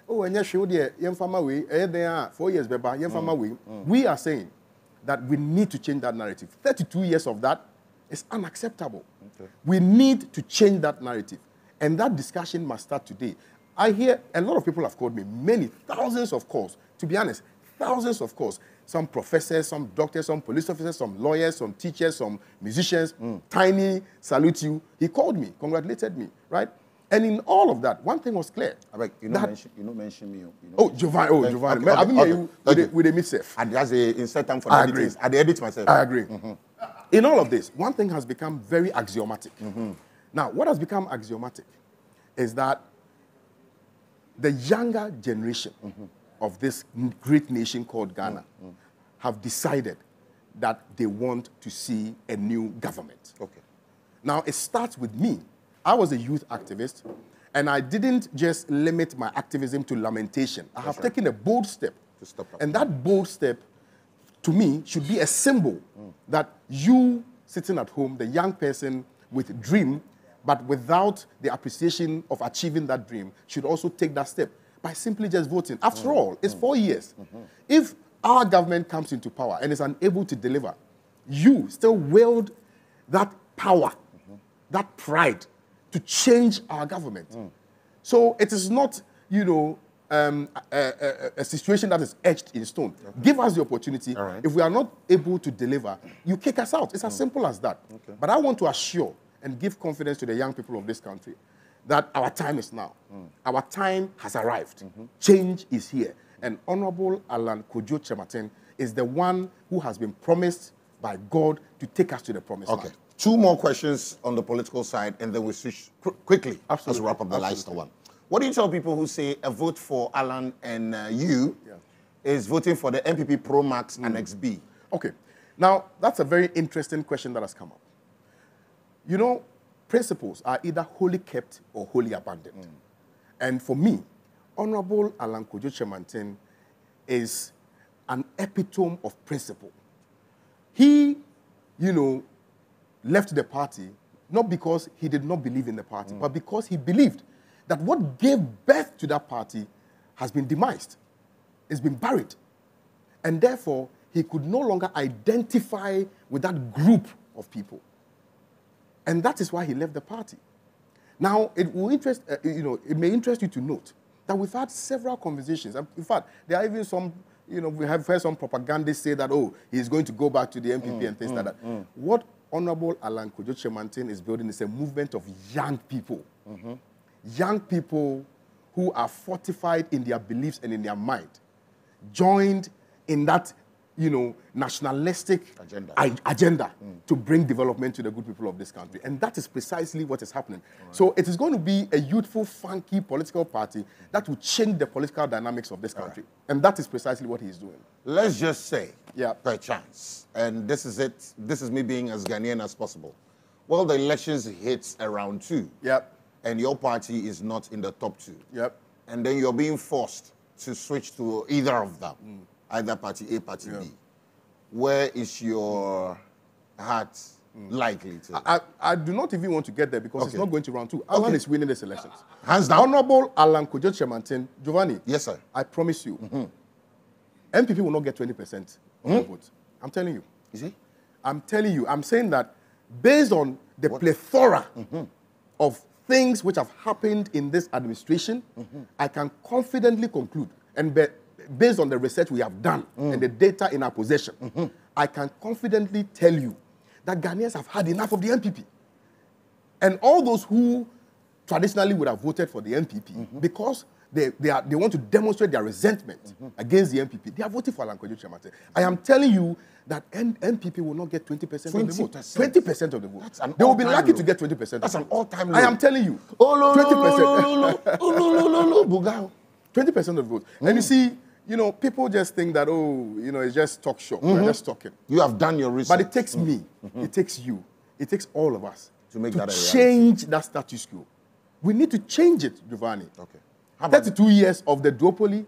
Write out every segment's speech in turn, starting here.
oh, and yes, show the young farmer way, they are 4 years, Beba, young farmer way. We are saying that we need to change that narrative. 32 years of that is unacceptable. Okay. We need to change that narrative. And that discussion must start today. I hear a lot of people have called me, many, thousands of calls. To be honest, thousands of calls. Some professors, some doctors, some police officers, some lawyers, some teachers, some musicians. Tiny, salute you. He called me, congratulated me, right? And in all of that, one thing was clear. You don't mention me. Giovanni. Oh, Giovanni. I've been here with a mid-self. And that's the insert time for the editors. I edit myself. I agree. In all of this, one thing has become very axiomatic. Now, what has become axiomatic is that the younger generation of this great nation called Ghana have decided that they want to see a new government. Okay. Now, it starts with me. I was a youth activist, and I didn't just limit my activism to lamentation. I have taken a bold step. To stop up. And that bold step, to me, should be a symbol that you sitting at home, the young person with dream, but without the appreciation of achieving that dream, should also take that step by simply just voting. After all, it's 4 years. If our government comes into power and is unable to deliver, you still wield that power, that pride to change our government. So it is not, a situation that is etched in stone. Give us the opportunity. Right. If we are not able to deliver, you kick us out. It's as simple as that. But I want to assure and give confidence to the young people of this country that our time is now. Our time has arrived. Change is here. And Honorable Alan Kojo Chematin is the one who has been promised by God to take us to the promised land. 2 more questions on the political side, and then we switch quickly. Let's wrap up the last one. What do you tell people who say a vote for Alan and you is voting for the NPP Pro Max Annex B? Okay. Now, that's a very interesting question that has come up. You know, principles are either wholly kept or wholly abandoned. And for me, Honorable Alan Kojo Chematin is an epitome of principle. He, left the party not because he did not believe in the party, but because he believed that what gave birth to that party has been demised. It's been buried. And therefore, he could no longer identify with that group of people. And that is why he left the party. Now, it will interest, it may interest you to note that we've had several conversations. In fact, there are even some, we have heard some propagandists say that, oh, he's going to go back to the NPP and things like that. What Honorable Alan Kojo Chematin is building is a movement of young people. Young people who are fortified in their beliefs and in their mind, joined in that, nationalistic agenda to bring development to the good people of this country. And that is precisely what is happening. So it is going to be a youthful, funky political party that will change the political dynamics of this country. And that is precisely what he is doing. Let's just say, per chance, and this is it, this is me being as Ghanaian as possible. Well, the elections hits around 2. And your party is not in the top 2. And then you're being forced to switch to either of them. Either party A, party B. Where is your heart likely to? I do not even want to get there because it's not going to round 2. Alan is winning this elections. Hands down. Honorable Alan Kojo Chematin, Giovanni. Yes, sir. I promise you, NPP will not get 20% of the vote. I'm telling you. Is it? I'm telling you. I'm saying that based on the plethora of things which have happened in this administration, I can confidently conclude, and based on the research we have done and the data in our possession, I can confidently tell you that Ghanaians have had enough of the NPP. And all those who traditionally would have voted for the NPP because they want to demonstrate their resentment against the NPP, they are voting for Alan Kojo Chematin. I am telling you that NPP will not get 20% of the vote. 20% of the vote. They will be lucky to get 20%. That's an all-time low. I am telling you. 20%. 20% of the vote. And you see, people just think that, it's just talk show. We're just talking. You have done your research. But it takes me, it takes you, it takes all of us to change that status quo. We need to change it, Giovanni. 32 years of the duopoly,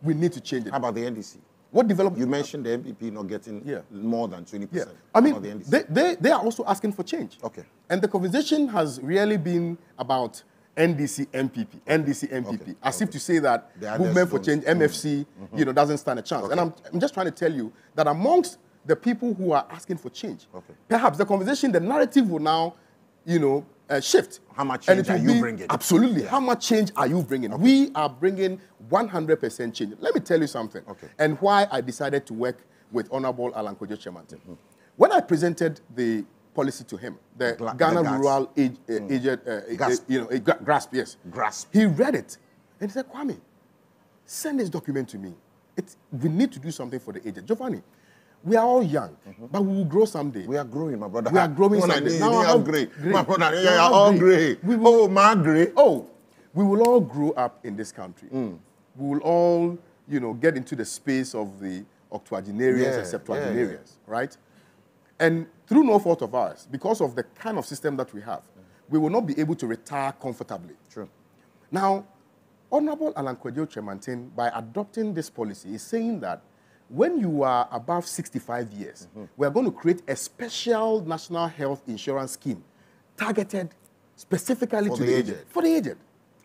we need to change it. How about the NDC? What development? You mentioned the NPP not getting more than 20%. I mean, they are also asking for change. And the conversation has really been about NDC, MPP, NDC, MPP, Okay. as if to say that Movement for Change, MFC, doesn't stand a chance. And I'm just trying to tell you that amongst the people who are asking for change, perhaps the conversation, the narrative will now, shift. How much change are you bringing? Absolutely. Yeah. How much change are you bringing? Okay. We are bringing 100% change. Let me tell you something. Okay. And why I decided to work with Honorable Alan Kojo Chemantin. When I presented the policy to him, the Ghana Rural Grasp, yes. Grasp. He read it and he said, Kwame, send this document to me. We need to do something for the aged. Giovanni, we are all young, but we will grow someday. We are growing, my brother. We are growing someday. Now I'm gray. My brother, you are all gray. We will all grow up in this country. We will all, get into the space of the octogenarians and septuagenarians, right? And through no fault of ours, because of the kind of system that we have, we will not be able to retire comfortably. True. Now, Honorable Alan Kojo Chemantin, by adopting this policy, is saying that when you are above 65 years, we are going to create a special national health insurance scheme targeted specifically to the aged. For the aged.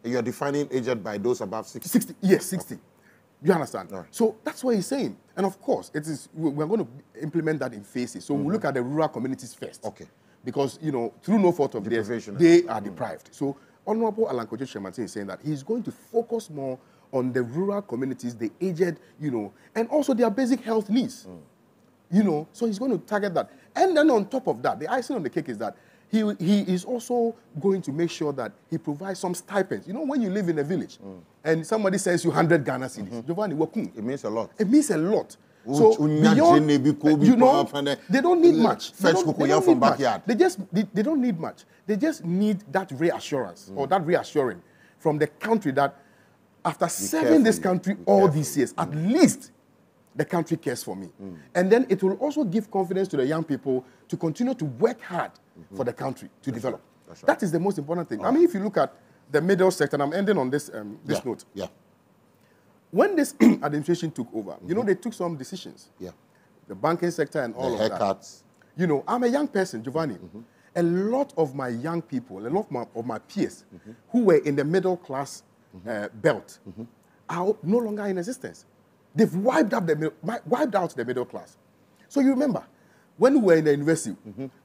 You're defining aged by those above 60? 60, yes, 60. Okay. You understand? Right. So that's what he's saying. And of course, we're going to implement that in phases. So we'll look at the rural communities first. Okay. Because, through no fault of theirs, they are deprived. So Honorable Alan Kojo Chemantin is saying that he's going to focus more on the rural communities, the aged, and also their basic health needs. So he's going to target that. And then on top of that, the icing on the cake is that he is also going to make sure that he provides some stipends. When you live in a village and somebody sends you 100 Ghana cedis, Giovanni, it means a lot. It means a lot. So beyond, they don't need much. They don't need much. They just need that reassurance or that reassuring from the country that after serving this country all these years, at least the country cares for me. And then it will also give confidence to the young people to continue to work hard for the country to develop. Right. That is the most important thing. I mean, if you look at the middle sector, and I'm ending on this note. Yeah. When this administration took over, they took some decisions. Yeah. The banking sector and all of haircuts. that. I'm a young person, Giovanni. A lot of my young people, a lot of my peers who were in the middle class belt are no longer in existence. They've wiped out the middle class. So you remember, when we were in the university,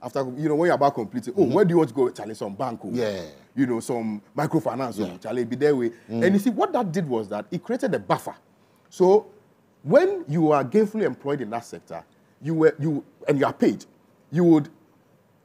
after, when you're about completing, where do you want to go? Charlie, some bank, some microfinance, Charlie, be there. And you see, what that did was that it created a buffer. So when you are gainfully employed in that sector, and you are paid, you would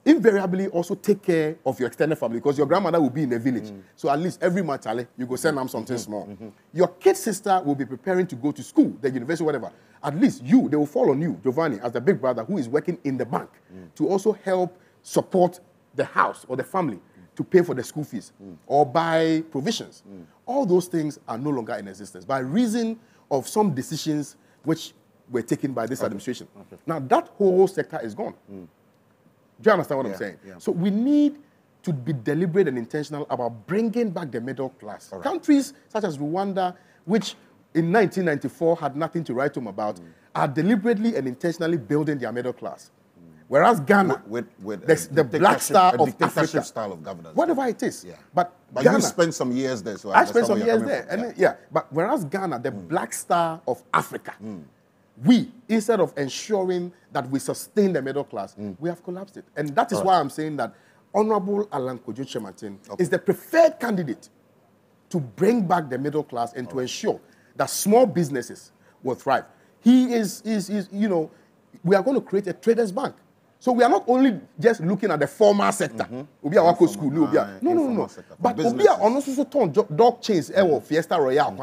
invariably also take care of your extended family because your grandmother will be in the village. So at least every month, you go send them something small. Your kid sister will be preparing to go to school, the university, whatever. At least they will fall on you, Giovanni, as the big brother who is working in the bank to also help support the house or the family to pay for the school fees or buy provisions. All those things are no longer in existence by reason of some decisions which were taken by this administration. Now, that whole sector is gone. Do you understand what I'm saying? Yeah. So we need to be deliberate and intentional about bringing back the middle class. Countries such as Rwanda, which in 1994 had nothing to write home about, are deliberately and intentionally building their middle class. Whereas Ghana, with the black star of Africa, style of governance, whatever it is. Yeah. But Ghana, you spent some years there, so I spent some years there. And but whereas Ghana, the black star of Africa, we, instead of ensuring that we sustain the middle class, we have collapsed it. And that is why I'm saying that Honorable Alan Kojo Chemantin is the preferred candidate to bring back the middle class and to ensure that small businesses will thrive. He is, we are going to create a traders bank. So we are not only just looking at the formal sector. School, no. But we are also turn dog chains, Fiesta Royale,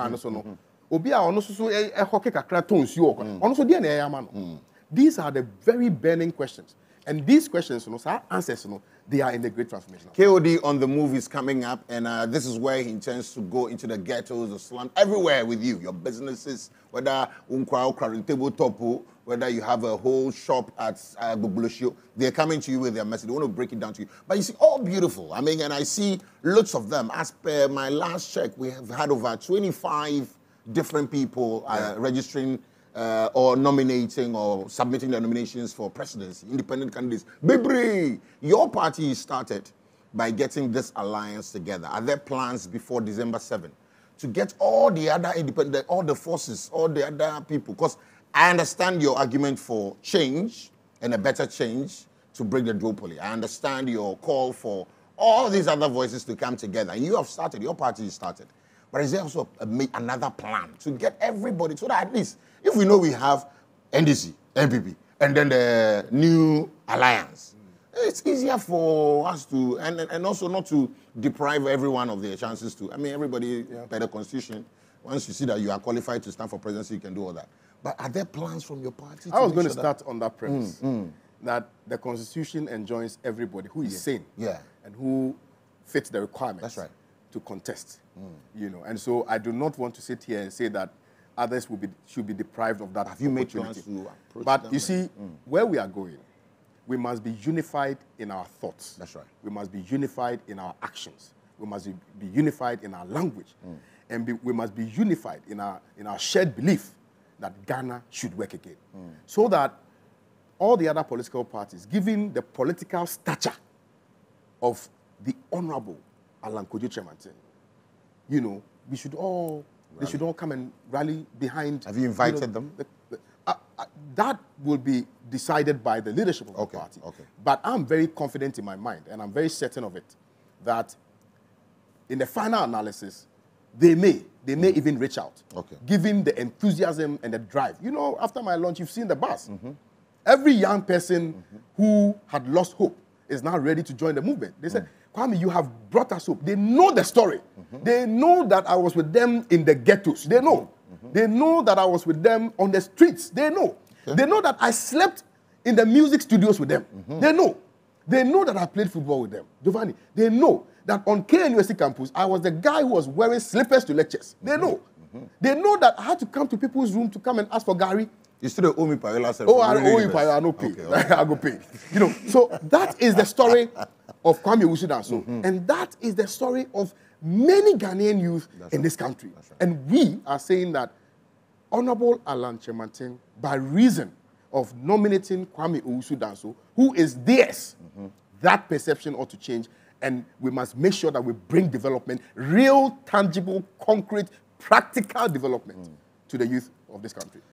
these are the very burning questions. And these questions, our answers, they are in the great transformation. KOD on the move is coming up, and this is where he intends to go into the ghettos, the slums, everywhere with you. Your businesses, whether whether you have a whole shop at Bubulosio, they're coming to you with their message. They want to break it down to you. But you see, all beautiful. I mean, and I see lots of them. As per my last check, we have had over 25 different people registering or nominating or submitting their nominations for presidency, independent candidates. Bibri, your party started by getting this alliance together? Are there plans before December 7 to get all the other independent, all the forces, all the other people? Because I understand your argument for change and a better change to break the duopoly. I understand your call for all these other voices to come together. And you have started, your party has started. But is there also another plan to get everybody, so that at least, if we know we have NDC, NPP, and then the new alliance, it's easier for us to, and also not to deprive everyone of their chances to, I mean, everybody, by the constitution, once you see that you are qualified to stand for presidency, you can do all that. But are there plans from your party? I was going to start on that premise, that the constitution enjoins everybody who is sane and who fits the requirements to contest. You know, and so I do not want to sit here and say that others should be deprived of that. Have you made plans to approach But them? you see, where we are going, we must be unified in our thoughts. That's right. We must be unified in our actions. We must be unified in our language. And we must be unified in our shared belief that Ghana should work again. So that all the other political parties, given the political stature of the Honorable Alan Kojo Tremantin, you know, we should all, they should all come and rally behind. Have you invited them? That will be decided by the leadership of the party. But I'm very confident in my mind, and I'm very certain of it, that in the final analysis, they may even reach out, given the enthusiasm and the drive. You know, after my launch, you've seen the bus. Every young person who had lost hope is now ready to join the movement. They said, Kwame, you have brought us hope. They know the story. They know that I was with them in the ghettos. They know. They know that I was with them on the streets. They know. They know that I slept in the music studios with them. They know. They know that I played football with them. Giovanni, they know that on KNUST campus, I was the guy who was wearing slippers to lectures. They know. They know that I had to come to people's room to come and ask for Gary. You still owe me Payola. Oh, I owe you Payola. I no pay. I go pay. You know, so that is the story of Kwame Owusu-Danso. And that is the story of many Ghanaian youth in this country. And we are saying that Honorable Alan Tremantin, by reason of nominating Kwame Owusu-Danso, who is theirs, that perception ought to change. And we must make sure that we bring development, real, tangible, concrete, practical development to the youth of this country.